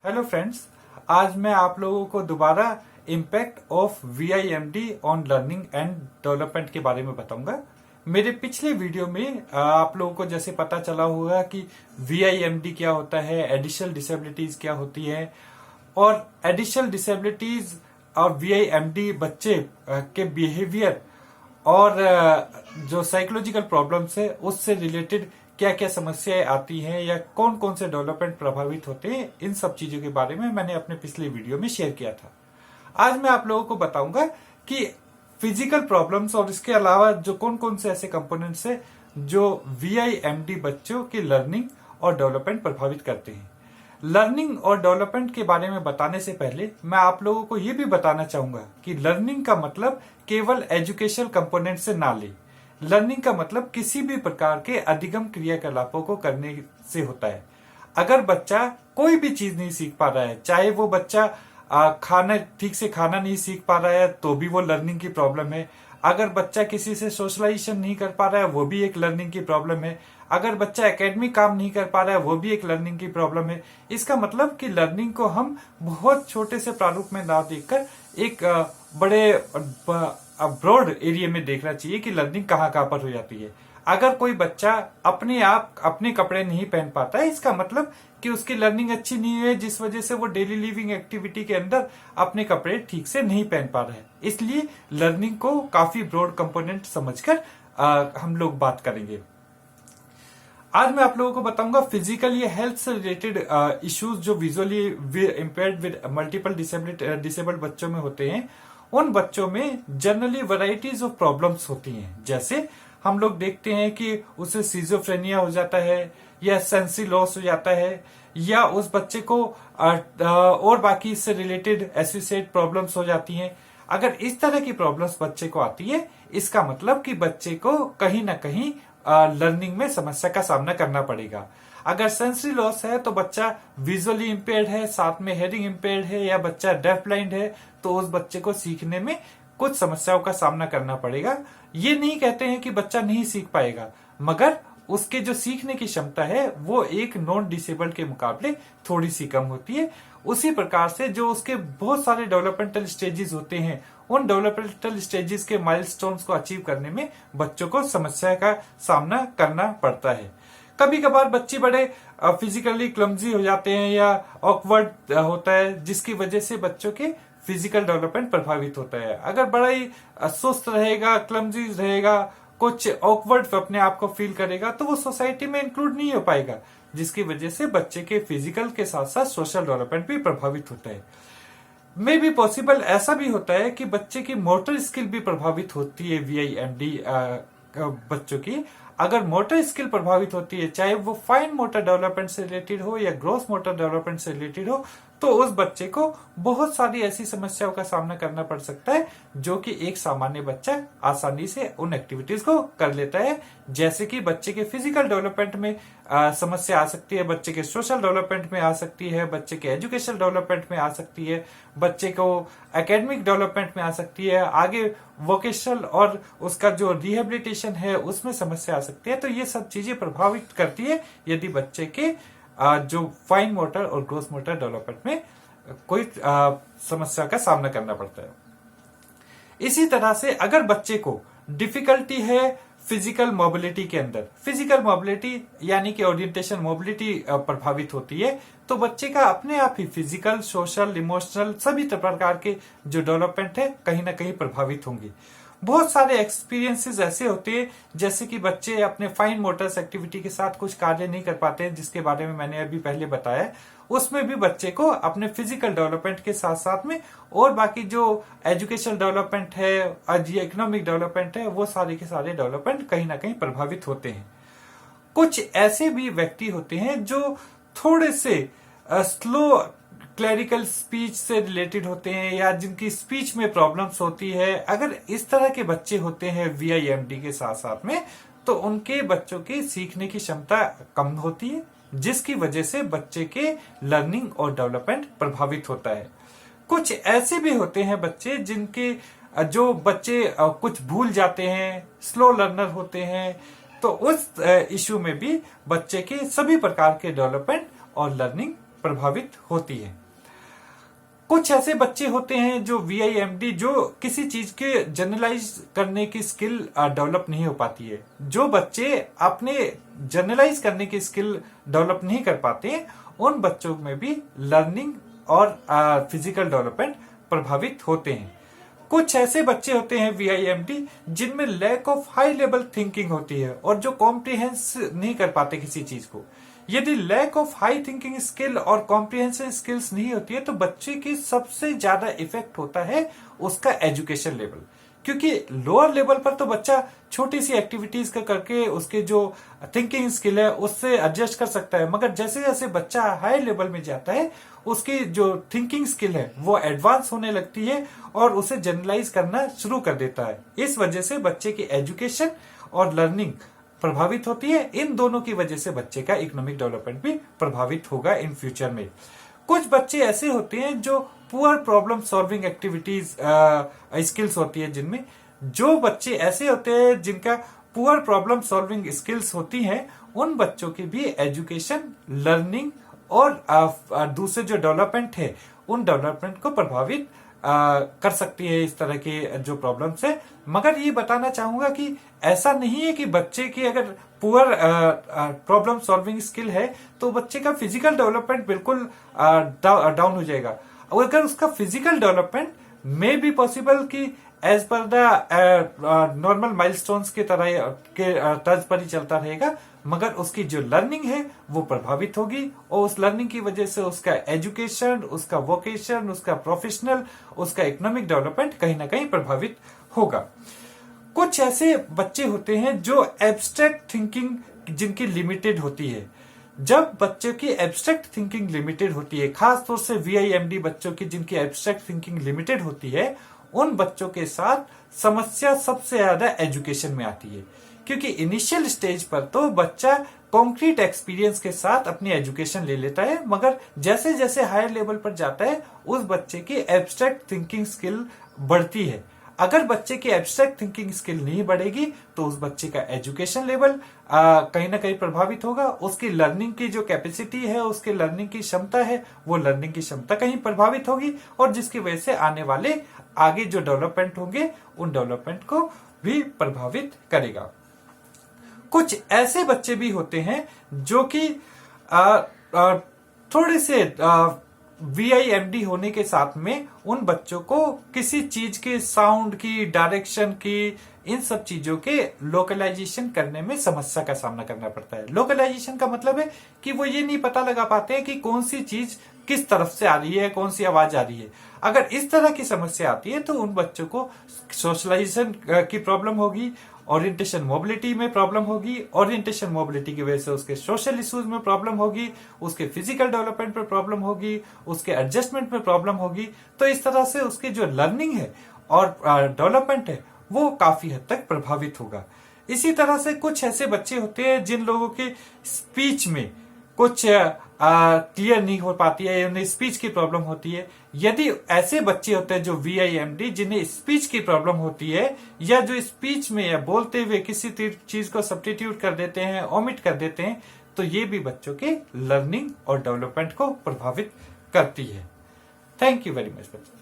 Hello friends, आज मैं आप लोगों को दोबारा impact of VIMD on learning and development के बारे में बताऊंगा। मेरे पिछले वीडियो में आप लोगों को जैसे पता चला होगा कि VIMD क्या होता है, एडिशनल डिसेबिलिटीज क्या होती है और एडिशनल डिसेबिलिटीज और VIMD बच्चे के बिहेवियर और जो साइकोलॉजिकल प्रॉब्लम्स है उससे रिलेटेड क्या क्या समस्याएं आती हैं या कौन कौन से डेवलपमेंट प्रभावित होते हैं, इन सब चीजों के बारे में मैंने अपने पिछले वीडियो में शेयर किया था। आज मैं आप लोगों को बताऊंगा कि फिजिकल प्रॉब्लम्स और इसके अलावा जो कौन कौन से ऐसे कंपोनेंट्स है जो VIMD बच्चों की लर्निंग और डेवलपमेंट प्रभावित करते हैं। लर्निंग और डेवलपमेंट के बारे में बताने से पहले मैं आप लोगों को यह भी बताना चाहूंगा कि लर्निंग का मतलब केवल एजुकेशनल कंपोनेंट से ना ले। लर्निंग का मतलब किसी भी प्रकार के अधिगम क्रियाकलापों को करने से होता है। अगर बच्चा कोई भी चीज नहीं सीख पा रहा है, चाहे वो बच्चा खाना ठीक से खाना नहीं सीख पा रहा है तो भी वो लर्निंग की प्रॉब्लम है। अगर बच्चा किसी से सोशलाइजेशन नहीं कर पा रहा है वो भी एक लर्निंग की प्रॉब्लम है। अगर बच्चा एकेडमिक काम नहीं कर पा रहा है वो भी एक लर्निंग की प्रॉब्लम है। इसका मतलब कि लर्निंग को हम बहुत छोटे से प्रारूप में ना देखकर एक बड़े ब्रॉड एरिया में देखना चाहिए कि लर्निंग कहाँ कहाँ पर हो जाती है। अगर कोई बच्चा अपने आप अपने कपड़े नहीं पहन पाता है, इसका मतलब कि उसकी लर्निंग अच्छी नहीं है, जिस वजह से वो डेली लिविंग एक्टिविटी के अंदर अपने कपड़े ठीक से नहीं पहन पा रहे हैं। इसलिए लर्निंग को काफी ब्रॉड कंपोनेंट समझकर हम लोग बात करेंगे। आज मैं आप लोगों को बताऊंगा फिजिकल या हेल्थ से रिलेटेड इश्यूज जो visually impaired with multiple disabled बच्चों में होते हैं। उन बच्चों में जनरली वैरायटीज ऑफ प्रॉब्लम्स होती हैं। जैसे हम लोग देखते हैं कि उसे सिजोफ्रेनिया हो जाता है या सेंसी लॉस हो जाता है या उस बच्चे को और बाकी इससे रिलेटेड एसोसिएट प्रॉब्लम्स हो जाती हैं। अगर इस तरह की प्रॉब्लम्स बच्चे को आती है, इसका मतलब कि बच्चे को कहीं ना कहीं लर्निंग में समस्या का सामना करना पड़ेगा। अगर सेंसरी लॉस है तो बच्चा विजुअली इम्पेयर्ड है, साथ में हेयरिंग इम्पेयर्ड है या बच्चा डेफ ब्लाइंड है, तो उस बच्चे को सीखने में कुछ समस्याओं का सामना करना पड़ेगा। ये नहीं कहते हैं कि बच्चा नहीं सीख पाएगा, मगर उसके जो सीखने की क्षमता है वो एक नॉन डिसेबल्ड के मुकाबले थोड़ी सी कम होती है। उसी प्रकार से जो उसके बहुत सारे डेवलपमेंटल स्टेजेस होते हैं, उन डेवलपमेंटल स्टेजेस के माइलस्टोन्स को अचीव करने में बच्चों को समस्या का सामना करना पड़ता है। कभी कभार बच्चे बड़े फिजिकली क्लमजी हो जाते हैं या ऑकवर्ड होता है, जिसकी वजह से बच्चों के फिजिकल डेवलपमेंट प्रभावित होता है। अगर बड़ा ही सुस्त रहेगा, क्लमजी रहेगा, कुछ ऑकवर्ड अपने आप को फील करेगा तो वो सोसाइटी में इंक्लूड नहीं हो पाएगा, जिसकी वजह से बच्चे के फिजिकल के साथ साथ सोशल डेवलपमेंट भी प्रभावित होता है। मे बी पॉसिबल ऐसा भी होता है कि बच्चे की मोटर स्किल भी प्रभावित होती है VIMD बच्चों की। अगर मोटर स्किल प्रभावित होती है, चाहे वो फाइन मोटर डेवलपमेंट से रिलेटेड हो या ग्रॉस मोटर डेवलपमेंट से रिलेटेड हो, तो उस बच्चे को बहुत सारी ऐसी समस्याओं का सामना करना पड़ सकता है जो कि एक सामान्य बच्चा आसानी से उन एक्टिविटीज को कर लेता है। जैसे कि बच्चे के फिजिकल डेवलपमेंट में समस्या आ सकती है, बच्चे के सोशल डेवलपमेंट में आ सकती है, बच्चे के एजुकेशनल डेवलपमेंट में आ सकती है, बच्चे को एकेडमिक डेवलपमेंट में आ सकती है, आगे वोकेशनल और उसका जो रिहेबिलिटेशन है उसमें समस्या आ सकती है। तो ये सब चीजें प्रभावित करती है यदि बच्चे के जो फाइन मोटर और ग्रोस मोटर डेवलपमेंट में कोई समस्या का सामना करना पड़ता है। इसी तरह से अगर बच्चे को डिफिकल्टी है फिजिकल मोबिलिटी के अंदर, फिजिकल मोबिलिटी यानी कि ओरिएंटेशन मोबिलिटी प्रभावित होती है, तो बच्चे का अपने आप ही फिजिकल, सोशल, इमोशनल सभी प्रकार के जो डेवलपमेंट है कहीं ना कहीं प्रभावित होंगे। बहुत सारे एक्सपीरियंसेस ऐसे होते हैं जैसे कि बच्चे अपने फाइन मोटर्स एक्टिविटी के साथ कुछ कार्य नहीं कर पाते हैं, जिसके बारे में मैंने अभी पहले बताया। उसमें भी बच्चे को अपने फिजिकल डेवलपमेंट के साथ साथ में और बाकी जो एजुकेशनल डेवलपमेंट है और जो इकोनॉमिक डेवलपमेंट है, वो सारे के सारे डेवलपमेंट कहीं ना कहीं प्रभावित होते हैं। कुछ ऐसे भी व्यक्ति होते हैं जो थोड़े से स्लो क्लरिकल स्पीच से रिलेटेड होते हैं या जिनकी स्पीच में प्रॉब्लम्स होती है। अगर इस तरह के बच्चे होते हैं VIMD के साथ साथ में, तो उनके बच्चों की सीखने की क्षमता कम होती है, जिसकी वजह से बच्चे के लर्निंग और डेवलपमेंट प्रभावित होता है। कुछ ऐसे भी होते हैं बच्चे जिनके जो बच्चे कुछ भूल जाते हैं, स्लो लर्नर होते हैं, तो उस इश्यू में भी बच्चे के सभी प्रकार के डेवलपमेंट और लर्निंग प्रभावित होती है। कुछ ऐसे बच्चे होते हैं जो VIMD, जो किसी चीज के जनरलाइज करने की स्किल डेवलप नहीं हो पाती है। जो बच्चे अपने जनरलाइज करने की स्किल डेवलप नहीं कर पाते, उन बच्चों में भी लर्निंग और फिजिकल डेवलपमेंट प्रभावित होते हैं। कुछ ऐसे बच्चे होते हैं VIMD जिनमें lack of high level thinking होती है और जो कॉम्प्रिहेंस नहीं कर पाते किसी चीज को। यदि lack of high thinking skill और कॉम्प्रिहेंसिव स्किल्स नहीं होती है तो बच्चे की सबसे ज्यादा इफेक्ट होता है उसका एजुकेशन लेवल, क्योंकि लोअर लेवल पर तो बच्चा छोटी सी एक्टिविटीज का करके उसके जो थिंकिंग स्किल है उससे एडजस्ट कर सकता है, मगर जैसे जैसे बच्चा हाई लेवल में जाता है उसकी जो थिंकिंग स्किल है वो एडवांस होने लगती है और उसे जनरलाइज करना शुरू कर देता है। इस वजह से बच्चे की एजुकेशन और लर्निंग प्रभावित होती है। इन दोनों की वजह से बच्चे का इकोनॉमिक डेवलपमेंट भी प्रभावित होगा इन फ्यूचर में। कुछ बच्चे ऐसे होते हैं जो poor problem solving activities skills होती है, जिनमें जो बच्चे ऐसे होते हैं जिनका पुअर प्रॉब्लम सॉल्विंग स्किल्स होती हैं, उन बच्चों की भी एजुकेशन, लर्निंग और दूसरे जो डेवलपमेंट है उन डेवलपमेंट को प्रभावित कर सकती है इस तरह के जो प्रॉब्लम्स है। मगर ये बताना चाहूंगा कि ऐसा नहीं है कि बच्चे की अगर पुअर प्रॉब्लम सॉल्विंग स्किल है तो बच्चे का फिजिकल डेवलपमेंट बिल्कुल डाउन हो जाएगा। और अगर उसका physical development may be possible कि एज पर द नॉर्मल माइलस्टोन्स के तरह के तर्ज पर ही चलता रहेगा, मगर उसकी जो लर्निंग है वो प्रभावित होगी और उस लर्निंग की वजह से उसका एजुकेशन, उसका वोकेशन, उसका प्रोफेशनल, उसका इकोनॉमिक डेवलपमेंट कहीं ना कहीं प्रभावित होगा। कुछ ऐसे बच्चे होते हैं जो एब्स्ट्रैक्ट थिंकिंग जिनकी लिमिटेड होती है। जब बच्चों की एब्स्ट्रैक्ट थिंकिंग लिमिटेड होती है, खासतौर से VIMD बच्चों की जिनकी एब्स्ट्रैक्ट थिंकिंग लिमिटेड होती है, उन बच्चों के साथ समस्या सबसे ज्यादा एजुकेशन में आती है, क्योंकि इनिशियल स्टेज पर तो बच्चा कॉन्क्रीट एक्सपीरियंस के साथ अपनी एजुकेशन ले लेता है, मगर जैसे जैसे हायर लेवल पर जाता है उस बच्चे की एब्स्ट्रैक्ट थिंकिंग स्किल बढ़ती है। अगर बच्चे की एब्स्ट्रैक्ट थिंकिंग स्किल नहीं बढ़ेगी तो उस बच्चे का एजुकेशन लेवल कहीं ना कहीं प्रभावित होगा। उसकी लर्निंग की जो कैपेसिटी है, उसकी लर्निंग की क्षमता है, वो लर्निंग की क्षमता कहीं प्रभावित होगी और जिसकी वजह से आने वाले आगे जो डेवलपमेंट होंगे उन डेवलपमेंट को भी प्रभावित करेगा। कुछ ऐसे बच्चे भी होते हैं जो कि थोड़े से VIMD होने के साथ में उन बच्चों को किसी चीज के साउंड की, डायरेक्शन की, इन सब चीजों के लोकलाइजेशन करने में समस्या का सामना करना पड़ता है। लोकलाइजेशन का मतलब है कि वो ये नहीं पता लगा पाते हैं कि कौन सी चीज किस तरफ से आ रही है, कौन सी आवाज आ रही है। अगर इस तरह की समस्या आती है तो उन बच्चों को सोशलाइजेशन की प्रॉब्लम होगी, ओरिएंटेशन मोबिलिटी में प्रॉब्लम होगी, ओरिएंटेशन मोबिलिटी की वजह से उसके सोशल इश्यूज में प्रॉब्लम होगी, उसके फिजिकल डेवलपमेंट में प्रॉब्लम होगी, उसके एडजस्टमेंट में प्रॉब्लम होगी। तो इस तरह से उसकी जो लर्निंग है और डेवलपमेंट है वो काफी हद तक प्रभावित होगा। इसी तरह से कुछ ऐसे बच्चे होते हैं जिन लोगों के स्पीच में कुछ क्लियर नहीं हो पाती है, उन्हें स्पीच की प्रॉब्लम होती है। यदि ऐसे बच्चे होते हैं जो VIMD जिन्हें स्पीच की प्रॉब्लम होती है, या जो स्पीच में या बोलते हुए किसी चीज को सब्स्टिट्यूट कर देते हैं, ओमिट कर देते हैं, तो ये भी बच्चों के लर्निंग और डेवलपमेंट को प्रभावित करती है। थैंक यू वेरी मच बच्चों।